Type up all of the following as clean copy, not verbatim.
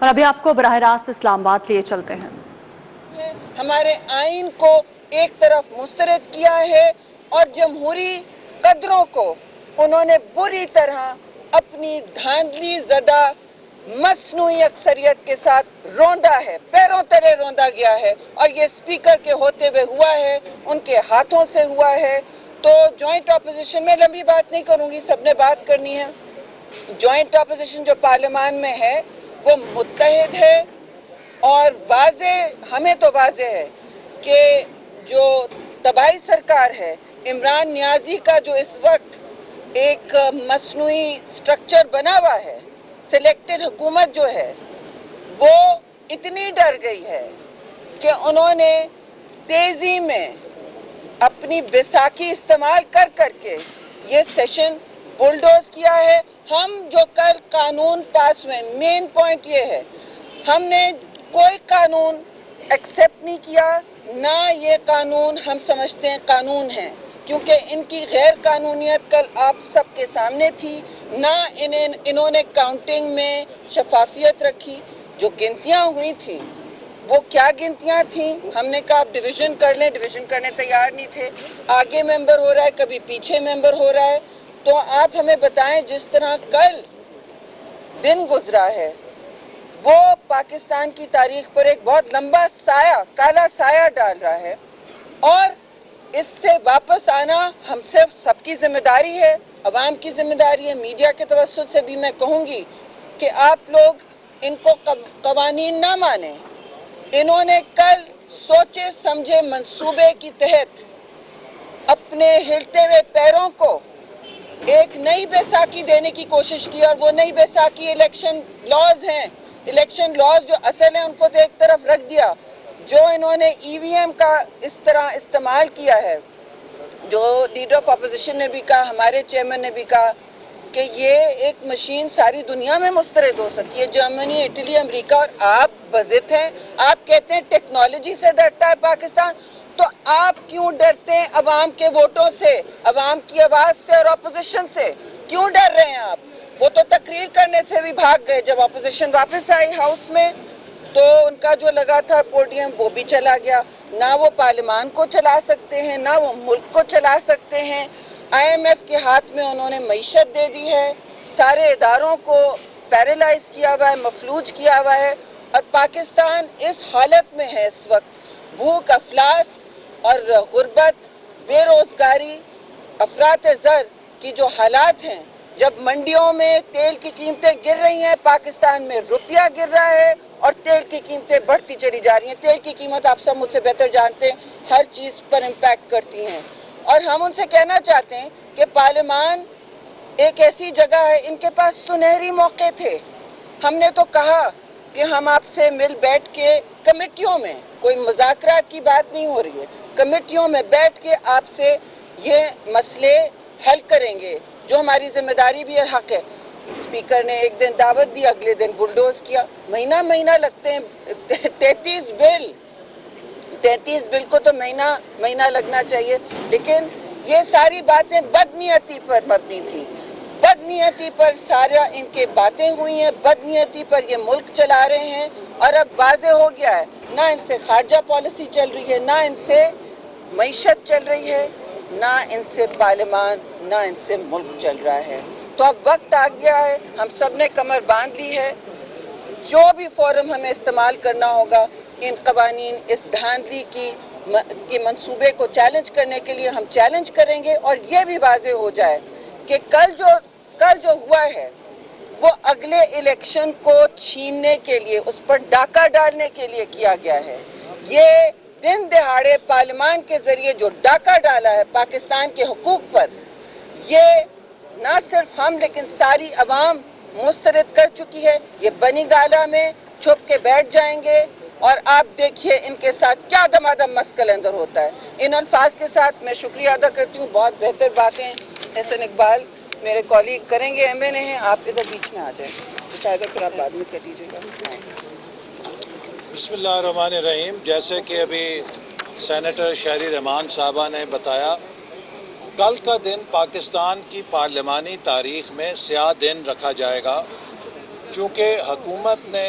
اور ابھی آپ کو براہ راست اسلام آباد لیے چلتے ہیں۔ ہمارے آئین کو ایک طرف مسترد کیا ہے اور جمہوری قدروں کو انہوں نے بری طرح اپنی دھاندلی زدہ مصنوعی اکثریت کے ساتھ روندا ہے، پیروں تلے روندا گیا ہے، اور یہ اسپیکر کے ہوتے ہوئے ہوا ہے، ان کے ہاتھوں سے ہوا ہے۔ تو جوائنٹ اپوزیشن میں لمبی بات نہیں کروں گی، سب نے بات کرنی ہے۔ جوائنٹ اپوزیشن جو پارلیمان میں ہے وہ متحد ہے، اور واضح، ہمیں تو واضح ہے کہ جو تباہی سرکار ہے، عمران نیازی کا جو اس وقت ایک مصنوعی سٹرکچر بنا ہوا ہے، سلیکٹڈ حکومت جو ہے، وہ اتنی ڈر گئی ہے کہ انہوں نے تیزی میں اپنی بیساکھی استعمال کر کر کے یہ سیشن بلڈوز کیا ہے۔ ہم جو کل قانون پاس ہوئے، مین پوائنٹ یہ ہے، ہم نے کوئی قانون ایکسیپٹ نہیں کیا، نہ یہ قانون ہم سمجھتے ہیں قانون ہیں، کیونکہ ان کی غیر قانونیت کل آپ سب کے سامنے تھی، نہ انہوں نے کاؤنٹنگ میں شفافیت رکھی۔ جو گنتیاں ہوئی تھیں وہ کیا گنتیاں تھیں؟ ہم نے کہا آپ ڈویژن کر لیں، ڈویژن کرنے تیار نہیں تھے، آگے ممبر ہو رہا ہے، کبھی پیچھے ممبر ہو رہا ہے۔ تو آپ ہمیں بتائیں، جس طرح کل دن گزرا ہے وہ پاکستان کی تاریخ پر ایک بہت لمبا سایہ، کالا سایہ ڈال رہا ہے، اور اس سے واپس آنا ہم سب کی ذمہ داری ہے، عوام کی ذمہ داری ہے۔ میڈیا کے توسط سے بھی میں کہوں گی کہ آپ لوگ ان کو قوانین نہ مانیں۔ انہوں نے کل سوچے سمجھے منصوبے کی تحت اپنے ہلتے ہوئے پیروں کو ایک نئی بیساکھی دینے کی کوشش کی، اور وہ نئی بیساکھی الیکشن لاز ہیں۔ الیکشن لاز جو اصل ہیں ان کو تو ایک طرف رکھ دیا، جو انہوں نے ای وی ایم کا اس طرح استعمال کیا ہے، جو لیڈر آف اپوزیشن نے بھی کہا، ہمارے چیئرمین نے بھی کہا کہ یہ ایک مشین ساری دنیا میں مسترد ہو سکتی ہے، جرمنی، اٹلی، امریکہ، اور آپ بضد ہیں۔ آپ کہتے ہیں ٹیکنالوجی سے ڈرتا ہے پاکستان، تو آپ کیوں ڈرتے ہیں عوام کے ووٹوں سے، عوام کی آواز سے اور اپوزیشن سے؟ کیوں ڈر رہے ہیں آپ؟ وہ تو تقریر کرنے سے بھی بھاگ گئے۔ جب اپوزیشن واپس آئی ہاؤس میں تو ان کا جو لگا تھا پوڈیم وہ بھی چلا گیا۔ نہ وہ پارلیمان کو چلا سکتے ہیں، نہ وہ ملک کو چلا سکتے ہیں۔ آئی ایم ایف کے ہاتھ میں انہوں نے معیشت دے دی ہے، سارے اداروں کو پیرالائز کیا ہوا ہے، مفلوج کیا ہوا ہے، اور پاکستان اس حالت میں ہے اس وقت، بھوک، افلاس اور غربت، بے روزگاری، افراط زر کی جو حالات ہیں، جب منڈیوں میں تیل کی قیمتیں گر رہی ہیں، پاکستان میں روپیہ گر رہا ہے اور تیل کی قیمتیں بڑھتی چلی جا رہی ہیں۔ تیل کی قیمت آپ سب مجھ سے بہتر جانتے ہیں، ہر چیز پر امپیکٹ کرتی ہیں، اور ہم ان سے کہنا چاہتے ہیں کہ پارلیمان ایک ایسی جگہ ہے، ان کے پاس سنہری موقع تھے۔ ہم نے تو کہا کہ ہم آپ سے مل بیٹھ کے کمیٹیوں میں، کوئی مذاکرات کی بات نہیں ہو رہی ہے، کمیٹیوں میں بیٹھ کے آپ سے یہ مسئلے حل کریں گے، جو ہماری ذمہ داری بھی اور حق ہے۔ اسپیکر نے ایک دن دعوت دی، اگلے دن بلڈوز کیا، مہینہ مہینہ لگتے ہیں۔ 33 بل کو تو مہینہ لگنا چاہیے، لیکن یہ ساری باتیں بدنیتی پر مبنی تھی، بدنیتی پر سارا ان کے باتیں ہوئی ہیں، بدنیتی پر یہ ملک چلا رہے ہیں، اور اب واضح ہو گیا ہے، نہ ان سے خارجہ پالیسی چل رہی ہے، نہ ان سے معیشت چل رہی ہے، نہ ان سے پارلیمان، نہ ان سے ملک چل رہا ہے۔ تو اب وقت آ گیا ہے، ہم سب نے کمر باندھ لی ہے، جو بھی فورم ہمیں استعمال کرنا ہوگا ان قوانین، اس دھاندلی کی منصوبے کو چیلنج کرنے کے لیے ہم چیلنج کریں گے، اور یہ بھی واضح ہو جائے کہ کل جو ہوا ہے وہ اگلے الیکشن کو چھیننے کے لیے، اس پر ڈاکہ ڈالنے کے لیے کیا گیا ہے۔ یہ دن دہاڑے پارلیمان کے ذریعے جو ڈاکہ ڈالا ہے پاکستان کے حقوق پر، یہ نہ صرف ہم لیکن ساری عوام مسترد کر چکی ہے۔ یہ بنی گالہ میں چھپ کے بیٹھ جائیں گے، اور آپ دیکھیے ان کے ساتھ کیا دمادم مسکل اندر ہوتا ہے۔ ان الفاظ کے ساتھ میں شکریہ ادا کرتی ہوں، بہت بہتر باتیں احسن اقبال میرے کولیگ کریں گے، ایم این اے ہیں، آپ ادھر بیچ میں آ جائیں، چاہے پھر آپ بعد میں کر لیجیے گا۔ بسم اللہ الرحمن الرحیم۔ جیسے کہ ابھی سینیٹر شہری رحمان صاحبہ نے بتایا، کل کا دن پاکستان کی پارلیمانی تاریخ میں سیاہ دن رکھا جائے گا، چونکہ حکومت نے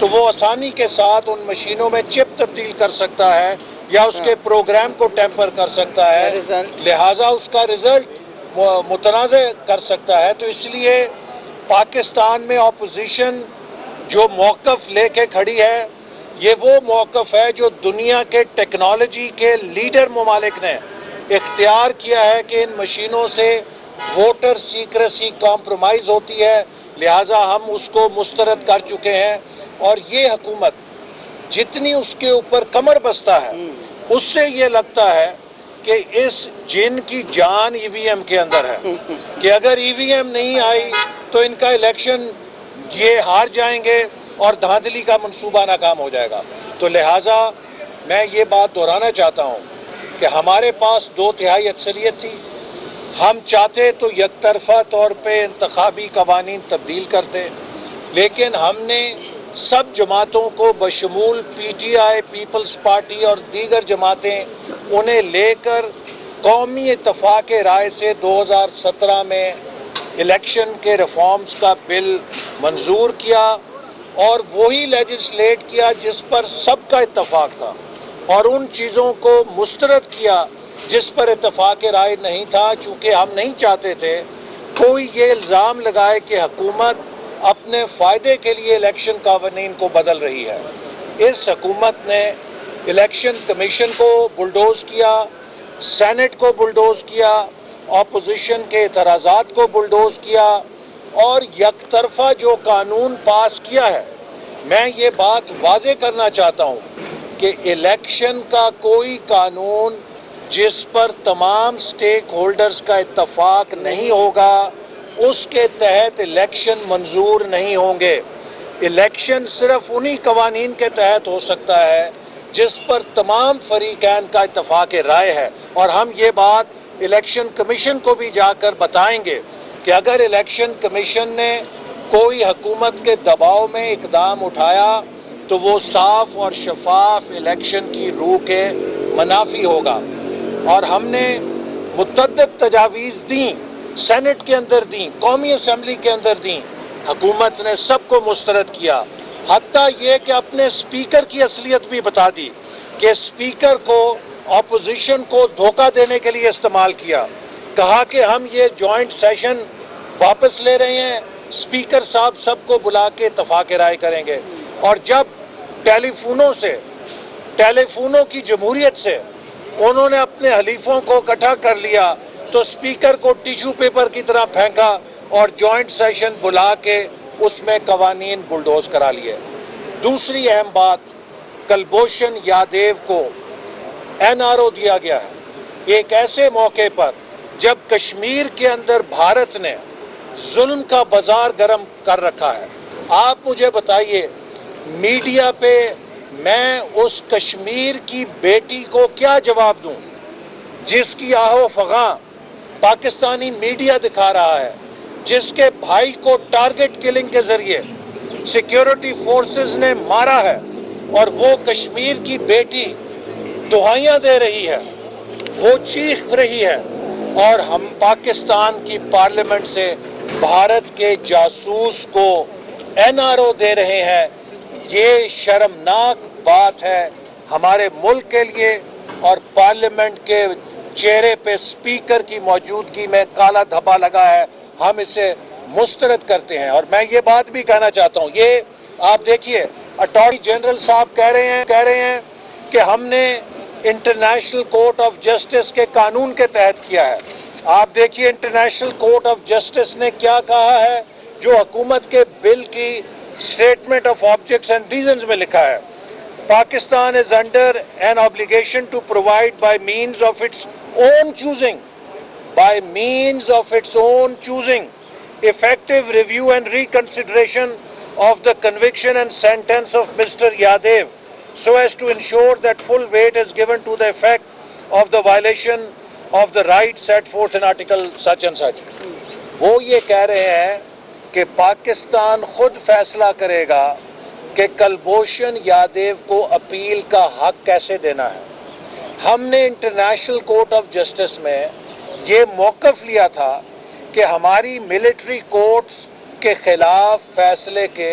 تو وہ آسانی کے ساتھ ان مشینوں میں چپ تبدیل کر سکتا ہے یا اس کے پروگرام کو ٹیمپر کر سکتا ہے، لہٰذا اس کا رزلٹ متنازع کر سکتا ہے۔ تو اس لیے پاکستان میں اپوزیشن جو موقف لے کے کھڑی ہے، یہ وہ موقف ہے جو دنیا کے ٹیکنالوجی کے لیڈر ممالک نے اختیار کیا ہے کہ ان مشینوں سے ووٹر سیکریسی کمپرومائز ہوتی ہے، لہٰذا ہم اس کو مسترد کر چکے ہیں۔ اور یہ حکومت جتنی اس کے اوپر کمر بستہ ہے، اس سے یہ لگتا ہے کہ اس جن کی جان ای وی ایم کے اندر ہے کہ اگر ای وی ایم نہیں آئی تو ان کا الیکشن یہ ہار جائیں گے اور دھاندلی کا منصوبہ ناکام ہو جائے گا۔ تو لہٰذا میں یہ بات دہرانا چاہتا ہوں کہ ہمارے پاس 2/3 اکثریت تھی، ہم چاہتے تو یک طرفہ طور پہ انتخابی قوانین تبدیل کرتے، لیکن ہم نے سب جماعتوں کو بشمول P T I, Peoples Party اور دیگر جماعتیں انہیں لے کر قومی اتفاق رائے سے 2017 میں الیکشن کے ریفارمز کا بل منظور کیا اور وہی لیجسلیٹ کیا جس پر سب کا اتفاق تھا، اور ان چیزوں کو مسترد کیا جس پر اتفاق رائے نہیں تھا، چونکہ ہم نہیں چاہتے تھے کوئی یہ الزام لگائے کہ حکومت اپنے فائدے کے لیے الیکشن قوانین کو بدل رہی ہے۔ اس حکومت نے الیکشن کمیشن کو بلڈوز کیا، سینٹ کو بلڈوز کیا، اپوزیشن کے اعتراضات کو بلڈوز کیا، اور یک طرفہ جو قانون پاس کیا ہے۔ میں یہ بات واضح کرنا چاہتا ہوں کہ الیکشن کا کوئی قانون جس پر تمام سٹیک ہولڈرز کا اتفاق نہیں ہوگا، اس کے تحت الیکشن منظور نہیں ہوں گے۔ الیکشن صرف انہی قوانین کے تحت ہو سکتا ہے جس پر تمام فریقین کا اتفاق رائے ہے، اور ہم یہ بات الیکشن کمیشن کو بھی جا کر بتائیں گے کہ اگر الیکشن کمیشن نے کوئی حکومت کے دباؤ میں اقدام اٹھایا تو وہ صاف اور شفاف الیکشن کی روح کے منافی ہوگا۔ اور ہم نے متعدد تجاویز دیں، سینٹ کے اندر دیں، قومی اسمبلی کے اندر دیں، حکومت نے سب کو مسترد کیا، حتیٰ یہ کہ اپنے اسپیکر کی اصلیت بھی بتا دی کہ اسپیکر کو اپوزیشن کو دھوکہ دینے کے لیے استعمال کیا، کہا کہ ہم یہ جوائنٹ سیشن واپس لے رہے ہیں، اسپیکر صاحب سب کو بلا کے اتفاق رائے کریں گے۔ اور جب ٹیلی فونوں کی جمہوریت سے انہوں نے اپنے حلیفوں کو اکٹھا کر لیا تو اسپیکر کو ٹیشو پیپر کی طرح پھینکا اور جوائنٹ سیشن بلا کے اس میں قوانین بلڈوز کرا لیے۔ دوسری اہم بات، کلبھوشن یادیو کو این آر او دیا گیا ہے ایک ایسے موقع پر جب کشمیر کے اندر بھارت نے ظلم کا بازار گرم کر رکھا ہے۔ آپ مجھے بتائیے، میڈیا پہ میں اس کشمیر کی بیٹی کو کیا جواب دوں جس کی آہو فغاں پاکستانی میڈیا دکھا رہا ہے، جس کے بھائی کو ٹارگٹ کلنگ کے ذریعے سیکیورٹی فورسز نے مارا ہے، اور وہ کشمیر کی بیٹی دعائیاں دے رہی ہے، وہ چیخ رہی ہے، اور ہم پاکستان کی پارلیمنٹ سے بھارت کے جاسوس کو این آر او دے رہے ہیں۔ یہ شرمناک بات ہے ہمارے ملک کے لیے، اور پارلیمنٹ کے چہرے پہ اسپیکر کی موجودگی میں کالا دھبا لگا ہے، ہم اسے مسترد کرتے ہیں۔ اور میں یہ بات بھی کہنا چاہتا ہوں، یہ آپ دیکھیے اٹارنی جنرل صاحب کہہ رہے ہیں کہ ہم نے انٹرنیشنل کورٹ آف جسٹس کے قانون کے تحت کیا ہے۔ آپ دیکھیے انٹرنیشنل کورٹ آف جسٹس نے کیا کہا ہے، جو حکومت کے بل کی statement of objects and reasons میں لکھا ہے، Pakistan is under an obligation to provide by means of its own choosing, effective review and reconsideration of the conviction and sentence of Mr. Yadav, so as to ensure that full weight is given to the effect of the violation of the rights set forth in article such and such. وہ یہ کہہ رہے ہیں کہ پاکستان خود فیصلہ کرے گا کہ کلبھوشن یادیو کو اپیل کا حق کیسے دینا ہے۔ ہم نے انٹرنیشنل کورٹ آف جسٹس میں یہ موقف لیا تھا کہ ہماری ملٹری کورٹس کے خلاف فیصلے کے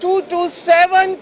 227